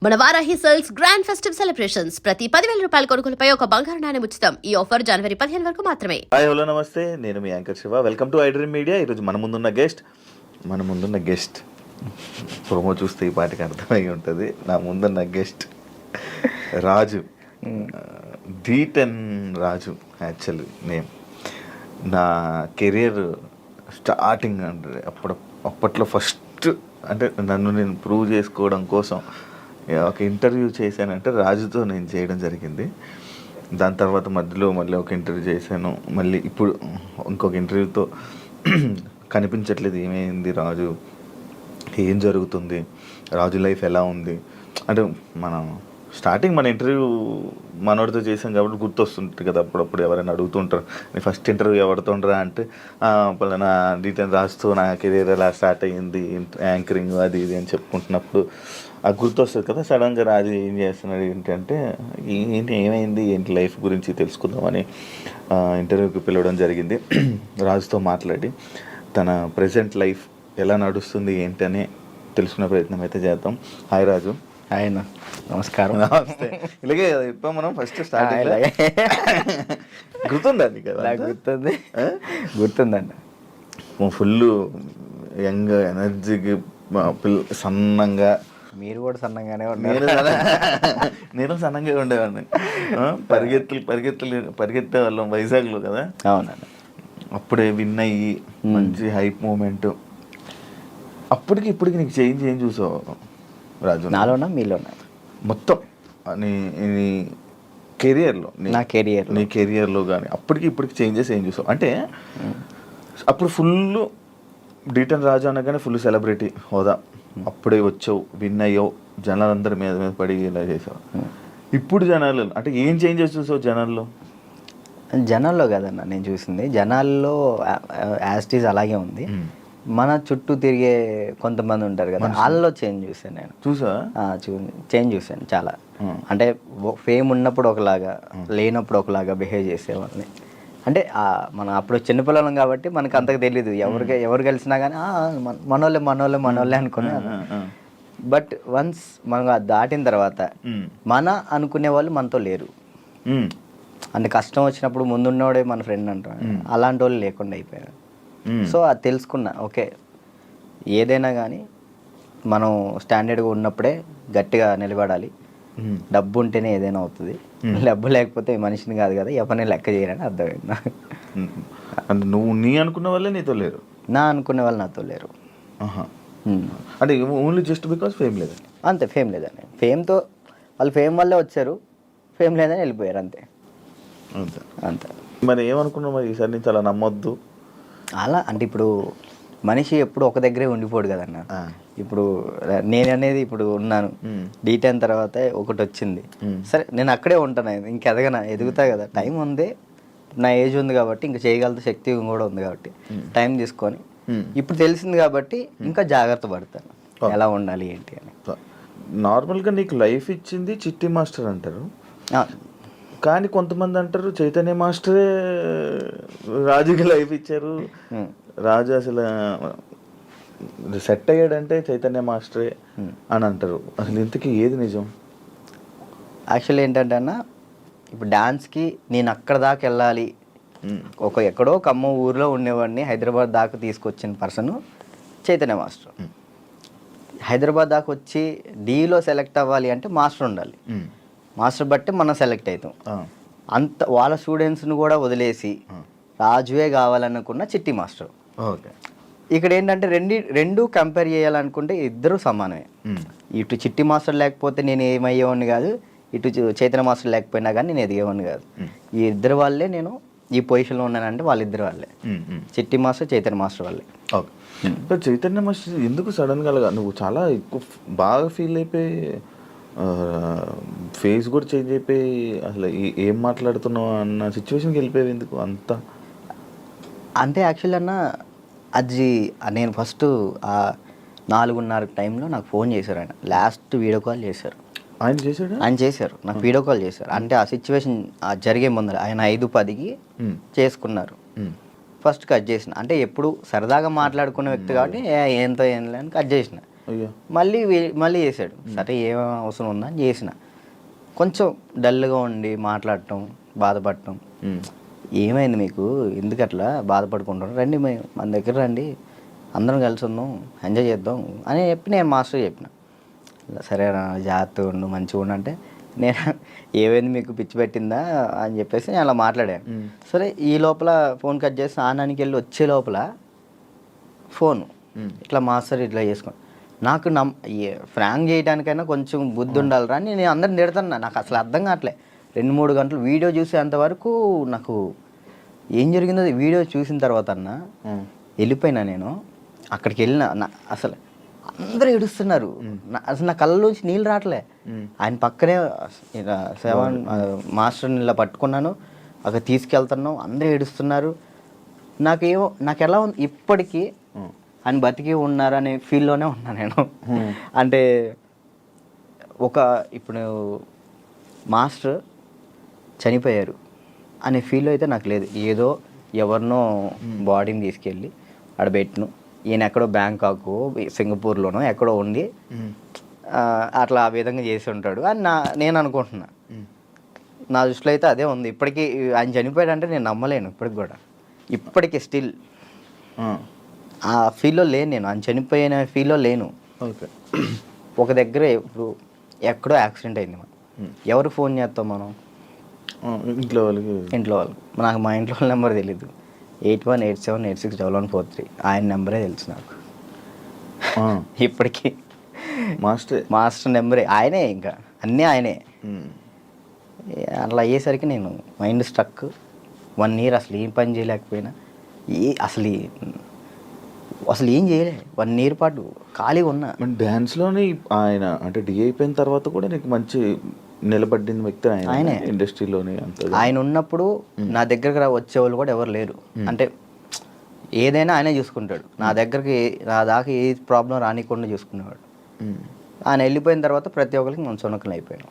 మన Varahi sales grand festive celebrations ప్రతి 10,000 రూపాయల కొనుగోలుపై ఒక బంగారు నాణెం ఉచితం. ఈ ఆఫర్ జనవరి 15 వరకు మాత్రమే. హాయ్ హలో నమస్తే, నేను మీ anchor Shiva. Welcome to iDream media. ఈరోజు మన ముందున్న గెస్ట్ ప్రోమో చూస్తే ఈ పాటికి అర్థమై ఉంటుంది. నా ముందున్న గెస్ట్ రాజు, D10 రాజు యాక్చువల్లీ నేమ్. నా కెరియర్ స్టార్టింగ్ అంటే అప్పట్లో ఫస్ట్ అంటే నన్ను నేను ప్రూవ్ చేసుకోవడం కోసం ఒక ఇంటర్వ్యూ చేశానంటే రాజుతో నేను చేయడం జరిగింది. దాని తర్వాత మధ్యలో మళ్ళీ ఒక ఇంటర్వ్యూ చేశాను. మళ్ళీ ఇప్పుడు ఇంకొక ఇంటర్వ్యూతో కనిపించట్లేదు, ఏమైంది రాజు, ఏం జరుగుతుంది, రాజు లైఫ్ ఎలా ఉంది అంటే మనం స్టార్టింగ్ మన ఇంటర్వ్యూ మనోడితో చేసాం కాబట్టి గుర్తొస్తుంటుంది కదా. అప్పుడప్పుడు ఎవరైనా అడుగుతుంటారు, నీ ఫస్ట్ ఇంటర్వ్యూ ఎవరితో ఉండరా అంటే పలానా D10 రాజుతో నా కెరీర్ ఎలా స్టార్ట్ అయ్యింది, యాంకరింగ్ అది ఇది అని చెప్పుకుంటున్నప్పుడు అది గుర్తొస్తుంది కదా. సడన్గా రాజు ఏం చేస్తున్నాడు ఏంటంటే ఏమైంది ఏంటి లైఫ్ గురించి తెలుసుకుందామని ఇంటర్వ్యూకి పిలవడం జరిగింది. రాజుతో మాట్లాడి తన ప్రజెంట్ లైఫ్ ఎలా నడుస్తుంది ఏంటని తెలుసుకునే ప్రయత్నం అయితే చేద్దాం. హాయ్ రాజు. ఆయన నమస్కారం. నమస్తే. ఇలాగే ఇప్పుడు మనం ఫస్ట్ స్టార్టింగ్ గుర్తుందండి కదా. గుర్తుందండి. ఫుల్ యంగ్ ఎనర్జీకి సన్నంగా. మీరు కూడా సన్నంగానే నేను సన్నంగా ఉండేవాడిని. పరిగెత్తే వాళ్ళం వైజాగ్లో కదా. అవునండి. అప్పుడే విన్ అయ్యి మంచి హైప్ మూమెంట్. అప్పటికి ఇప్పటికి నీకు చేంజ్ ఏం చూసావు రాజు? నాలోనా మీలోనా? మొత్తం నీ కెరియర్లో, నీ కెరియర్లో కానీ అప్పటికి ఇప్పటికి చేంజెస్ ఏం చూసావు? అంటే అప్పుడు ఫుల్ D10 రాజు అనగానే ఫుల్ సెలబ్రిటీ హోదా, అప్పుడే వచ్చావు, విన్ అయ్యావు, జనాలందరి మీద పడి ఇలా చేసావు. ఇప్పుడు జనాలు అంటే ఏం చేంజెస్ చూసావు జనాల్లో కదన్నా నేను చూసింది. జనాల్లో యాస్టీస్ అలాగే ఉంది. మన చుట్టూ తిరిగే కొంతమంది ఉంటారు కదా, వాళ్ళలో చేంజ్ చూసాను నేను. చేంజ్ చూసాను చాలా. అంటే ఫేమ్ ఉన్నప్పుడు ఒకలాగా, లేనప్పుడు ఒకలాగా బిహేవ్ చేసేవాళ్ళని. అంటే మనం అప్పుడు చిన్నపిల్లలం కాబట్టి మనకు అంతకు తెలీదు. ఎవరు కలిసినా కానీ మనోళ్ళే అనుకున్నాను. బట్ వన్స్ మనం దాటిన తర్వాత మన అనుకునే వాళ్ళు మనతో లేరు. అంటే కష్టం వచ్చినప్పుడు ముందున్నోడే మన ఫ్రెండ్ అంటారు, అలాంటి వాళ్ళు లేకుండా అయిపోయారు. సో అది తెలుసుకున్నా, ఓకే ఏదైనా కానీ మనం స్టాండర్డ్గా ఉన్నప్పుడే గట్టిగా నిలబడాలి. డబ్బు ఉంటేనే ఏదైనా అవుతుంది, డబ్బు లేకపోతే మనిషిని కాదు కదా, ఎవరిని లెక్క చేయరని అర్థమైంది. అంటే నువ్వు నీ అనుకున్న వాళ్ళే నీతో లేరు, నా అనుకునే వాళ్ళు నాతో లేరు. అంటే ఓన్లీ జస్ట్ బికాస్ ఫేమ్ లేదని? అంతే, ఫేమ్ లేదని. ఫేమ్తో వాళ్ళు ఫేమ్ వల్లే వచ్చారు, ఫేమ్ లేదని వెళ్ళిపోయారు, అంతే అంతే. మరి ఏమనుకున్నావు మరి ఈసారి నుంచి అలా నమ్మొద్దు అలా? అంటే ఇప్పుడు మనిషి ఎప్పుడు ఒక దగ్గరే ఉండిపోడు కదన్న. ఇప్పుడు నేను అనేది ఇప్పుడు ఉన్నాను, D10 తర్వాత ఒకటి వచ్చింది, సరే నేను అక్కడే ఉంటాను, ఎదుగుతా కదా, టైం ఉంది, నా ఏజ్ ఉంది కాబట్టి ఇంకా చేయగల శక్తి కూడా ఉంది కాబట్టి టైం తీసుకొని ఇప్పుడు తెలిసింది కాబట్టి ఇంకా జాగ్రత్త పడతాను ఎలా ఉండాలి ఏంటి అని. నార్మల్గా నీకు లైఫ్ ఇచ్చింది చిట్టి మాస్టర్ అంటారు, కానీ కొంతమంది అంటారు చైతన్య మాస్టరే రాజుకి లైఫ్ ఇచ్చారు, రాజు అసలు సెట్ అయ్యాడంటే చైతన్య మాస్టరే అని అంటారు. అసలు ఇంతకీ ఏది నిజం? యాక్చువల్లీ ఏంటంటే అన్న, ఇప్పుడు డాన్స్కి నేను అక్కడ దాకా వెళ్ళాలి, ఎక్కడో ఖమ్మం ఊర్లో ఉండేవాడిని హైదరాబాద్ దాకా తీసుకొచ్చిన పర్సన్ చైతన్య మాస్టర్. హైదరాబాద్ దాకా వచ్చి డీలో సెలెక్ట్ అవ్వాలి అంటే మాస్టర్ ఉండాలి, మాస్టర్ బట్టి మనం సెలెక్ట్ అవుతాం. అంత వాళ్ళ స్టూడెంట్స్ని కూడా వదిలేసి రాజువే కావాలనుకున్న చిట్టి మాస్టర్. ఇక్కడ ఏంటంటే రెండు కంపేర్ చేయాలనుకుంటే ఇద్దరు సమానమే. ఇటు చిట్టి మాస్టర్ లేకపోతే నేను ఏమయ్యేవాడిని కాదు, ఇటు చైతన్య మాస్టర్ లేకపోయినా కానీ నేను ఎదిగేవాడిని కాదు. ఈ ఇద్దరు వాళ్ళే నేను ఈ పొజిషన్లో ఉన్నానంటే వాళ్ళిద్దరు వాళ్ళే, చిట్టి మాస్టర్ చైతన్య మాస్టర్ వాళ్ళే. చైతన్య మాస్టర్ ఎందుకు సడన్గా నువ్వు చాలా ఎక్కువ బాగా ఫీల్ అయిపోయి ఫేస్ కూడా చేంజ్ అయిపోయి అసలు ఏం మాట్లాడుతున్నావు అన్న సిచ్యువేషన్కి వెళ్ళిపోయావు ఎందుకు అంతా? అంటే యాక్చువల్లీ అన్న, అది నేను ఫస్ట్ 4:30 టైంలో నాకు ఫోన్ చేశారు ఆయన. లాస్ట్ వీడియో కాల్ చేశారు. ఆయన చేశారు నాకు వీడియో కాల్ చేశారు. అంటే ఆ సిచ్యువేషన్ జరిగే ముందర ఆయన 5:10కి చేసుకున్నారు. ఫస్ట్ కట్ చేసిన, అంటే ఎప్పుడు సరదాగా మాట్లాడుకునే వ్యక్తి కాబట్టి ఏంతో ఏం లేని కట్ చేసిన. అయ్యో. మళ్ళీ చేశాడు. సరే ఏం అవసరం ఉందా అని చేసిన. కొంచెం డల్గా ఉండి మాట్లాడటం, బాధపడటం. ఏమైంది మీకు, ఎందుకు అట్లా బాధపడుకుంటాం, రండి మన దగ్గర రండి, అందరం కలిసి ఉందాం, ఎంజాయ్ చేద్దాం అని చెప్పి నేను మాస్టర్ చెప్పిన. సరే జాగ్రత్తగా ఉండు, మంచిగా ఉండు అంటే, నేను ఏమైంది మీకు పిచ్చి పెట్టిందా అని చెప్పేసి నేను అలా మాట్లాడాను. సరే ఈ లోపల ఫోన్ కట్ చేసి స్నానానికి వెళ్ళి వచ్చే లోపల ఫోన్ ఇట్లా మాస్టర్ ఇట్లా చేసుకోండి. నాకు ఫ్రాంక్ చేయడానికైనా కొంచెం బుద్ధి ఉండాలిరా అని నేను అందరిని తిడతాను. నాకు అసలు అర్థం కావట్లే. 2-3 గంటలు వీడియో చూసేంతవరకు నాకు ఏం జరిగిందో వీడియో చూసిన తర్వాత అన్న వెళ్ళిపోయినా. నేను అక్కడికి వెళ్ళిన, అసలు అందరూ ఏడుస్తున్నారు. అసలు నా కళ్ళలోంచి నీళ్ళు రావట్లే. ఆయన పక్కనే మాస్టర్ని ఇలా పట్టుకున్నాను, అక్కడ తీసుకెళ్తున్నాం, అందరూ ఏడుస్తున్నారు. నాకు ఎలా ఉంది ఇప్పటికీ, ఆయన బతికి ఉన్నారు అనే ఫీల్లోనే ఉన్నా నేను. అంటే ఇప్పుడు మాస్టర్ చనిపోయారు అనే ఫీల్ అయితే నాకు లేదు. ఏదో ఎవరినో బాడీని తీసుకెళ్ళి ఆడ పెట్టిను, ఈయన ఎక్కడో బ్యాంకాక్ సింగపూర్లోనో ఎక్కడో ఉండి అట్లా ఆ విధంగా చేసి ఉంటాడు అని నేను అనుకుంటున్నా. నా దృష్టిలో అయితే అదే ఉంది. ఇప్పటికీ ఆయన చనిపోయాడంటే నేను నమ్మలేను ఇప్పటికీ స్టిల్ ఆ ఫీల్లో లేను నేను. ఆయన చనిపోయిన ఫీల్లో లేను. ఓకే. ఒక దగ్గర ఇప్పుడు ఎక్కడో యాక్సిడెంట్ అయింది, ఎవరికి ఫోన్ చేస్తాం మనం? ఇంట్లో వాళ్ళు. నాకు మా ఇంట్లో వాళ్ళ నెంబర్ తెలీదు. 8187861143 ఆయన నెంబరే తెలుసు నాకు ఇప్పటికీ. మాస్టర్ నెంబరే ఆయనే, ఇంకా అన్నీ ఆయనే. అట్లా అయ్యేసరికి నేను మైండ్ స్ట్రక్. 1 year అసలు ఏం పని చేయలేకపోయినా, అసలు ఏం చేయలే. 1 year పాటు ఖాళీగా ఉన్నా. డ్యాన్స్లోనే ఆయన అంటే డి అయిపోయిన తర్వాత కూడా నీకు మంచి నిలబడిన వ్యక్తి ఆయన ఇండస్ట్రీలోనే. ఆయన ఉన్నప్పుడు నా దగ్గరకు వచ్చేవాళ్ళు కూడా ఎవరు లేరు. అంటే ఏదైనా ఆయనే చూసుకుంటాడు. నా దాకా ఏ ప్రాబ్లం రానికుండా చూసుకునేవాడు. ఆయన వెళ్ళిపోయిన తర్వాత ప్రతి ఒక్కరికి మనం సునకలు అయిపోయాం.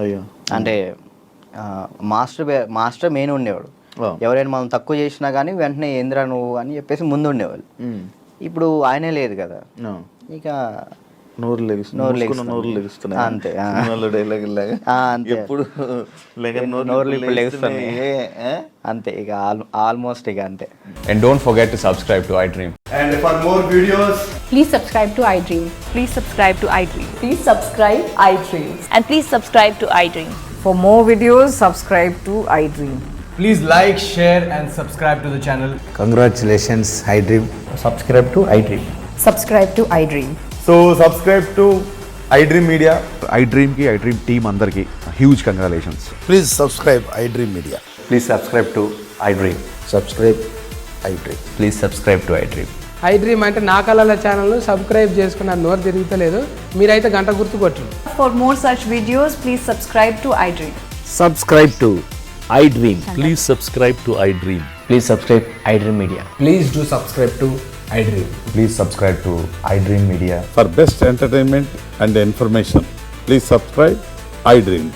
అయ్యో. అంటే మాస్టర్ మెయిన్ ఉండేవాడు. ఎవరైనా మనం తక్కువ చేసినా కానీ వెంటనే ఏంద్రా నువ్వు అని చెప్పేసి ముందు ఉండేవాళ్ళు. ఇప్పుడు ఆయనే లేదు కదా, ఇక నోరు లెగుస్తున్నాయి అంతే. ఎప్పుడు అంతే ఇక ఆల్మోస్ట్ ఇక అంతే. And don't forget to subscribe to iDream. And for more videos, please subscribe to iDream. Please subscribe to iDream. Please subscribe iDream. And please subscribe to iDream. For more videos, subscribe to iDream. please like, share and subscribe to the channel. Congratulations, iDream. Subscribe to iDream. Subscribe to iDream. So subscribe to iDream Media. iDream ki iDream team andarki huge congratulations. Please subscribe iDream Media. Please subscribe to iDream. Subscribe iDream. Please subscribe to iDream. iDream అంటే నా కళల channel subscribe చేసుకున్న నోరు తిరుగుతలేదు, మీరైతే గంట గుర్తు కొట్టండి. For more such videos, please subscribe to iDream. Subscribe to iDream. Please subscribe to iDream. Please subscribe iDream Media. Please do subscribe to iDream. Please subscribe to iDream Media. For best entertainment and information, please subscribe iDream.